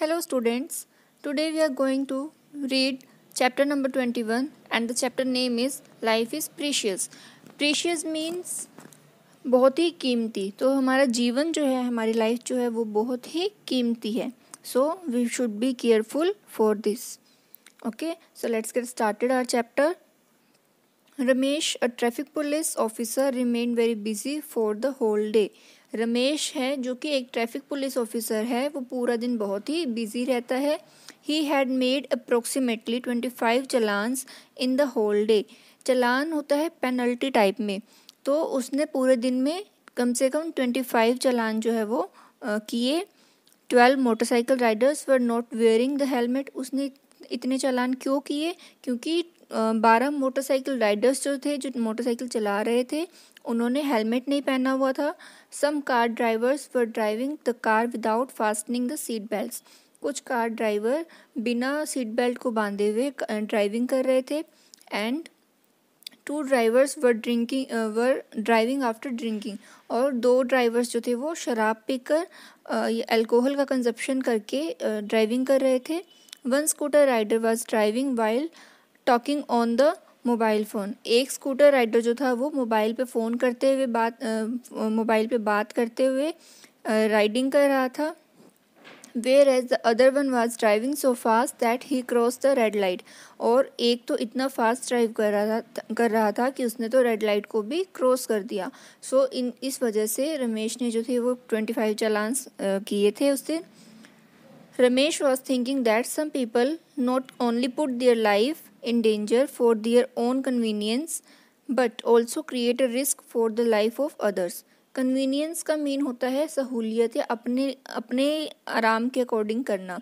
Hello students, today we are going to read chapter number 21 and the chapter name is Life is Precious. Precious means बहुत ही कीमती. तो हमारा जीवन जो है, हमारी लाइफ जो है वो बहुत ही कीमती है. So we should be careful for this. Okay, so let's get started our chapter. Ramesh, a traffic police officer, remained very busy for the whole day. Ramesh है जो कि एक ट्रैफिक पुलिस ऑफिसर है, वो पूरा दिन बहुत ही बिजी रहता है. He had made approximately 25 challans in the whole day. चलान होता है पेनल्टी टाइप में, तो उसने पूरे दिन में कम से कम 25 चलान जो है वो किए. 12 motorcycle Riders were not wearing the helmet. उसने इतने चालान क्यों किए? क्योंकि 12 मोटरसाइकिल राइडर्स जो थे, जो मोटरसाइकिल चला रहे थे, उन्होंने हेलमेट नहीं पहना हुआ था. Some car drivers were driving the car without fastening the seat belts. कुछ कार ड्राइवर बिना सीट बेल्ट को बांधे हुए ड्राइविंग कर रहे थे. And 2 drivers were driving after drinking. और 2 ड्राइवर्स जो थे वो शराब पीकर अल्कोहल का कंजप्शन करके ड्राइविंग कर रहे थे. 1 scooter rider was driving while talking on the mobile phone. एक स्कूटर राइडर जो था वो मोबाइल पे बात करते हुए राइडिंग कर रहा था. Whereas the other one was driving so fast that he cross the red light. और एक तो इतना फास्ट ड्राइव कर रहा था कि उसने तो रेड लाइट को भी क्रॉस कर दिया. सो इस वजह से रमेश ने जो थे वो 25 चालान्स किए थे उस दिन. Ramesh was thinking that some people not only put their life in danger for their own convenience but also create a risk for the life of others. Convenience का मीन होता है सहूलियत या अपने आराम के अकॉर्डिंग करना.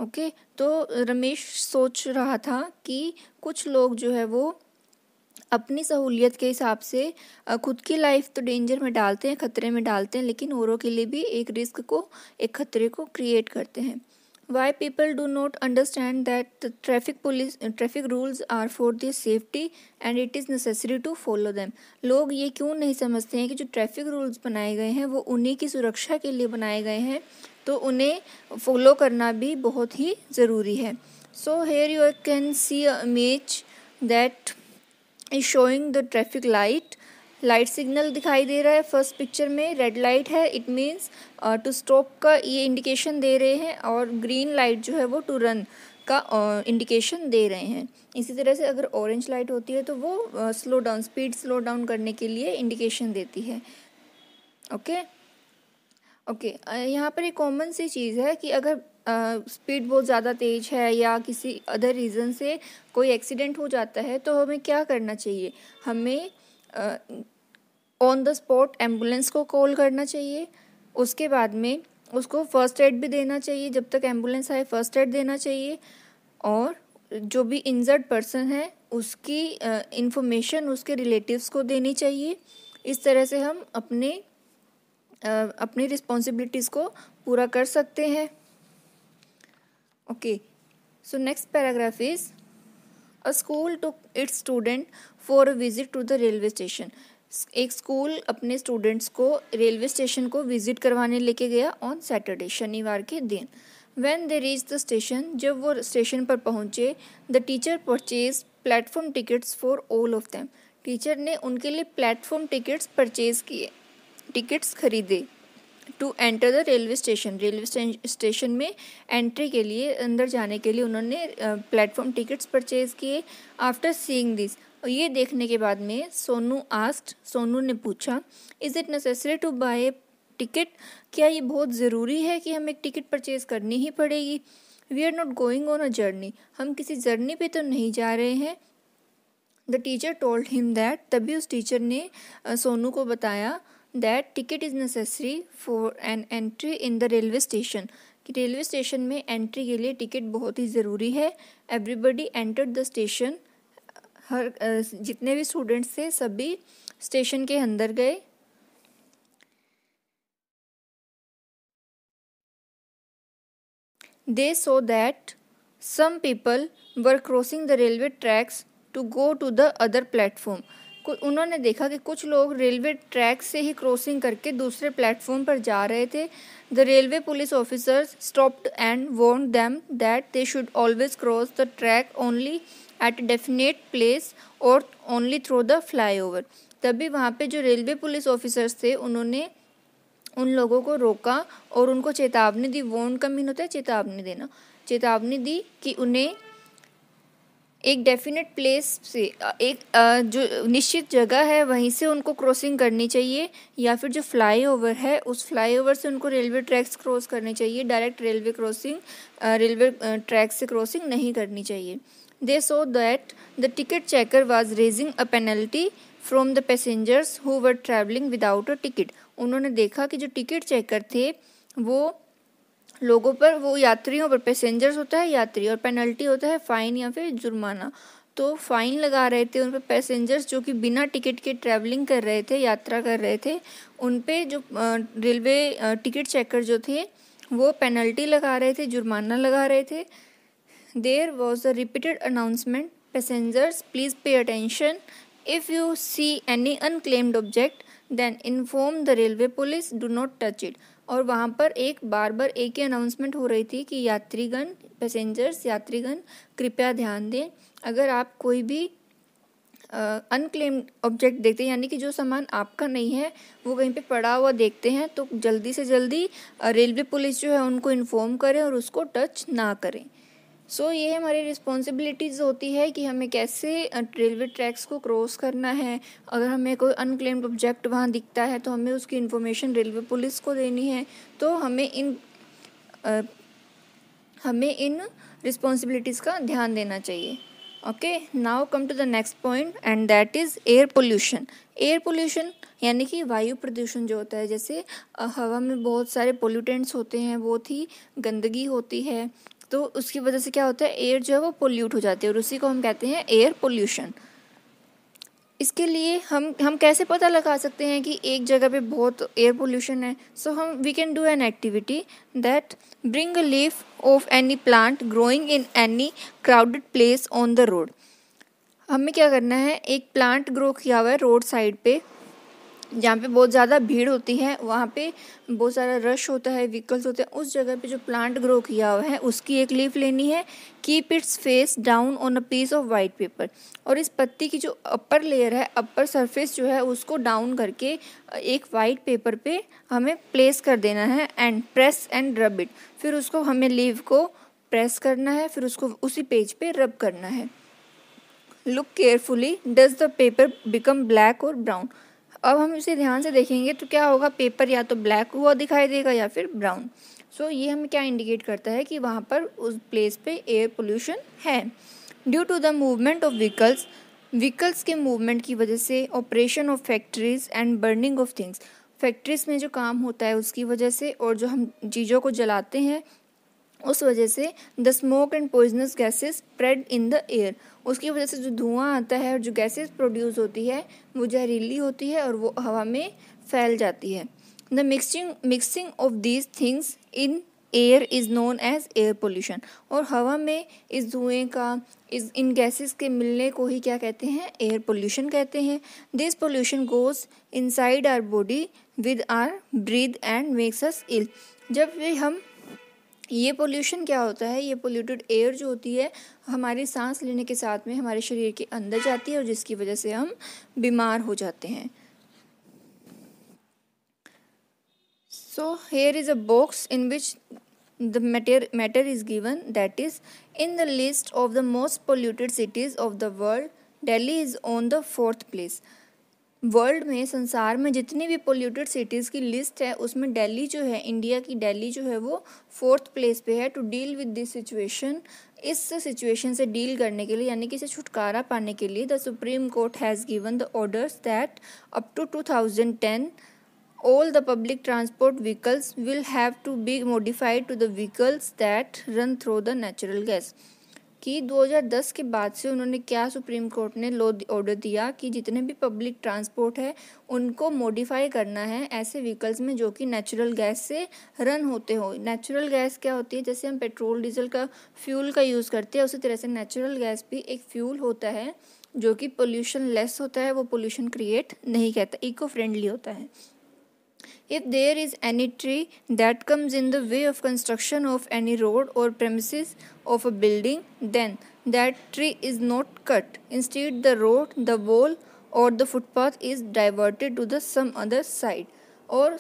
ओके, तो रमेश सोच रहा था कि कुछ लोग जो है वो अपनी सहूलियत के हिसाब से खुद की लाइफ तो डेंजर में डालते हैं, खतरे में डालते हैं, लेकिन औरों के लिए भी एक रिस्क को, एक खतरे को क्रिएट करते हैं. Why people do not understand that the traffic rules are for their safety and it is necessary to follow them. लोग ये क्यों नहीं समझते हैं कि जो ट्रैफिक रूल्स बनाए गए हैं वो उन्हीं की सुरक्षा के लिए बनाए गए हैं, तो उन्हें फॉलो करना भी बहुत ही ज़रूरी है. So here you can see a image that is showing the traffic light. Light signal दिखाई दे रहा है फर्स्ट पिक्चर में. रेड लाइट है, इट मीन्स टू स्टॉप का ये इंडिकेशन दे रहे हैं, और ग्रीन लाइट जो है वो टू रन का इंडिकेशन दे रहे हैं. इसी तरह से अगर ऑरेंज लाइट होती है तो वो स्पीड स्लो डाउन करने के लिए इंडिकेशन देती है. ओके, यहाँ पर एक कॉमन सी चीज़ है कि अगर स्पीड बहुत ज़्यादा तेज़ है या किसी अदर रीज़न से कोई एक्सीडेंट हो जाता है तो हमें क्या करना चाहिए? हमें ऑन द स्पॉट एम्बुलेंस को कॉल करना चाहिए. उसके बाद में उसको फर्स्ट एड भी देना चाहिए. जब तक एम्बुलेंस आए फर्स्ट एड देना चाहिए. और जो भी इंजर्ड पर्सन है उसकी इंफॉर्मेशन उसके रिलेटिव्स को देनी चाहिए. इस तरह से हम अपनी रिस्पॉन्सिबिलिटीज़ को पूरा कर सकते हैं. Okay, so next paragraph is A school took its student for a visit to the railway station. एक स्कूल अपने स्टूडेंट्स को रेलवे स्टेशन को विजिट करवाने लेके गया ऑन सैटरडे, शनिवार के दिन. When they reached the station, जब वो स्टेशन पर पहुँचे, the teacher purchased platform tickets for all of them. Teacher ने उनके लिए प्लेटफॉर्म टिकट्स खरीदे. To enter the railway station में एंट्री के लिए, अंदर जाने के लिए उन्होंने प्लेटफॉर्म टिकट्स परचेज़ किए. आफ्टर सीइंग दिस, और ये देखने के बाद में सोनू ने पूछा, is it necessary to buy ticket? क्या ये बहुत ज़रूरी है कि हमें एक टिकट परचेज़ करनी ही पड़ेगी? We are not going on a journey. हम किसी जर्नी पे तो नहीं जा रहे हैं. The teacher told him that. तभी उस टीचर ने सोनू को बताया that ticket is necessary for an entry in the railway station. कि रेलवे स्टेशन में एंट्री के लिए टिकट बहुत ही ज़रूरी है. Everybody entered the station. जितने भी स्टूडेंट्स थे सभी स्टेशन के अंदर गए. They saw that some people were crossing the railway tracks to go to the other platform. उन्होंने देखा कि कुछ लोग रेलवे ट्रैक से ही क्रॉसिंग करके दूसरे प्लेटफॉर्म पर जा रहे थे। The railway police officers stopped and warned them that they should always cross the track only at a definite place और ओनली थ्रू द फ्लाईओवर। तभी वहाँ पे जो रेलवे पुलिस ऑफिसर्स थे उन्होंने उन लोगों को रोका और उनको चेतावनी दी। वार्न का मीन होता है चेतावनी देना। चेतावनी दी कि उन्हें एक डेफिनेट प्लेस से एक जो निश्चित जगह है वहीं से उनको क्रॉसिंग करनी चाहिए, या फिर जो फ्लाईओवर है उस फ्लाईओवर से उनको रेलवे ट्रैक्स क्रॉस करनी चाहिए। डायरेक्ट रेलवे ट्रैक से क्रॉसिंग नहीं करनी चाहिए। They saw that the ticket checker was raising a penalty from the passengers who were travelling without a ticket. उन्होंने देखा कि जो टिकट चेकर थे वो लोगों पर, वो यात्रियों पर, पैसेंजर्स होता है यात्री और पेनल्टी होता है फाइन या फिर जुर्माना, तो फाइन लगा रहे थे उन पर पैसेंजर्स जो कि बिना टिकट के ट्रैवलिंग कर रहे थे, यात्रा कर रहे थे। उन पे जो रेलवे टिकट चेकर जो थे वो पेनल्टी लगा रहे थे, जुर्माना लगा रहे थे। There was a repeated announcement, passengers please pay attention, if you see any unclaimed object then inform the railway police, do not touch it. और वहाँ पर एक बार एक ही अनाउंसमेंट हो रही थी कि यात्रीगण कृपया ध्यान दें, अगर आप कोई भी अनक्लेम्ड ऑब्जेक्ट देखते हैं, यानी कि जो सामान आपका नहीं है वो कहीं पे पड़ा हुआ देखते हैं, तो जल्दी से जल्दी रेलवे पुलिस जो है उनको इन्फॉर्म करें और उसको टच ना करें। सो ये हमारी रिस्पॉन्सिबिलिटीज़ होती है कि हमें कैसे रेलवे ट्रैक्स को क्रॉस करना है। अगर हमें कोई अनक्लेम्ड ऑब्जेक्ट वहाँ दिखता है तो हमें उसकी इन्फॉर्मेशन रेलवे पुलिस को देनी है। तो हमें इन रिस्पॉन्सिबिलिटीज़ का ध्यान देना चाहिए। Okay, now come to the next point and that is air pollution. Air pollution यानी कि वायु प्रदूषण जो होता है, जैसे हवा में बहुत सारे पोल्यूटेंट्स होते हैं, बहुत ही गंदगी होती है, तो उसकी वजह से क्या होता है, एयर जो है वो पोल्यूट हो जाती है और उसी को हम कहते हैं एयर पोल्यूशन। इसके लिए हम कैसे पता लगा सकते हैं कि एक जगह पे बहुत एयर पोल्यूशन है। So we can do an activity that bring a leaf of any plant growing in any crowded place on the road. हमें क्या करना है, एक प्लांट ग्रो किया हुआ है रोड साइड पे जहाँ पे बहुत ज़्यादा भीड़ होती है, वहाँ पे बहुत सारा रश होता है, व्हीकल्स होते हैं, उस जगह पे जो प्लांट ग्रो किया हुआ है उसकी एक लीफ लेनी है। Keep its face down on a piece of white paper, और इस पत्ती की जो अपर लेयर है, अपर सरफेस जो है उसको डाउन करके एक वाइट पेपर पे हमें प्लेस कर देना है and press and rub it. फिर उसको हमें लीफ को प्रेस करना है, फिर उसको उसी पेज पे रब करना है। Look carefully, does the paper become black और ब्राउन। अब हम इसे ध्यान से देखेंगे तो क्या होगा, पेपर या तो ब्लैक हुआ दिखाई देगा या फिर ब्राउन। सो ये हमें क्या इंडिकेट करता है कि वहाँ पर उस प्लेस पे एयर पोल्यूशन है। Due to the movement of vehicles के मूवमेंट की वजह से, operation of factories and burning of things, factories में जो काम होता है उसकी वजह से, और जो हम चीज़ों को जलाते हैं उस वजह से, the smoke and poisonous gases spread in the air, उसकी वजह से जो धुआं आता है और जो गैसेस प्रोड्यूस होती है वो जहरीली होती है और वो हवा में फैल जाती है। The mixing of these things in air is known as air pollution. और हवा में इस धुएं का, इन गैसेस के मिलने को ही क्या कहते हैं, एयर पोल्यूशन कहते हैं। This pollution goes inside our body with our breath and makes us ill. जब भी हम, ये पोल्यूशन क्या होता है, ये पोल्यूटेड एयर जो होती है हमारी सांस लेने के साथ में हमारे शरीर के अंदर जाती है और जिसकी वजह से हम बीमार हो जाते हैं। So here is a box in which the matter is given, that is in the list of the most polluted cities of the world, Delhi is on the 4th place. World में, संसार में जितनी भी पोल्यूटेड सिटीज़ की list है उसमें दिल्ली जो है, इंडिया की दिल्ली जो है वो 4th प्लेस पे है। To deal with this situation, इस सिचुएशन से डील करने के लिए, यानी कि इसे छुटकारा पाने के लिए, the supreme court has given the orders that up to 2010 all the public transport vehicles will have to be modified to the vehicles that run through the natural gas। कि 2010 के बाद से उन्होंने क्या, सुप्रीम कोर्ट ने order दिया कि जितने भी पब्लिक ट्रांसपोर्ट है उनको मॉडिफाई करना है ऐसे व्हीकल्स में जो कि नेचुरल गैस से रन होते हो। नेचुरल गैस क्या होती है, जैसे हम पेट्रोल डीजल का फ्यूल का यूज़ करते हैं, उसी तरह से नेचुरल गैस भी एक फ्यूल होता है जो कि पोल्यूशन लेस होता है, वो पोल्यूशन क्रिएट नहीं करता, इको फ्रेंडली होता है। If there is any tree that comes in the way of construction of any road or premises of a building, then that tree is not cut. Instead, the road, the wall, or the footpath is diverted to the some other side. और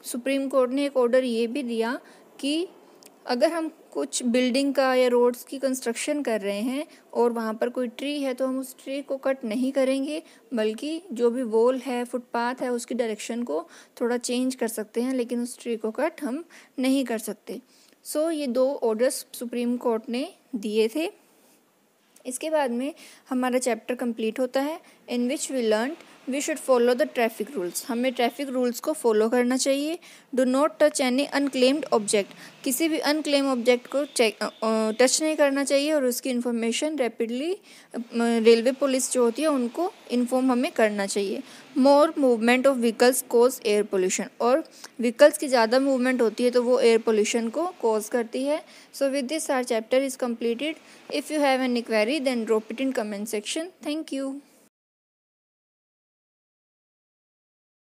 supreme court ने एक order ये भी दिया कि अगर हम कुछ बिल्डिंग का या रोड्स की कंस्ट्रक्शन कर रहे हैं और वहाँ पर कोई ट्री है तो हम उस ट्री को कट नहीं करेंगे, बल्कि जो भी वॉल है, फुटपाथ है, उसकी डायरेक्शन को थोड़ा चेंज कर सकते हैं, लेकिन उस ट्री को कट हम नहीं कर सकते। सो ये 2 ऑर्डर्स सुप्रीम कोर्ट ने दिए थे। इसके बाद में हमारा चैप्टर कंप्लीट होता है, in which we learn we should follow the traffic rules. हमें ट्रैफिक रूल्स को फॉलो करना चाहिए। Do not touch any unclaimed object, किसी भी अनक्लेम ऑब्जेक्ट को टच नहीं करना चाहिए, और उसकी इन्फॉर्मेशन रैपिडली रेलवे पुलिस जो होती है उनको इन्फॉर्म हमें करना चाहिए। More movement of vehicles cause air pollution, और व्हीकल्स की ज़्यादा मूवमेंट होती है तो वो एयर पोल्यूशन को कॉज करती है। So with this our chapter is completed. If you have any query then drop it in comment section. Thank you.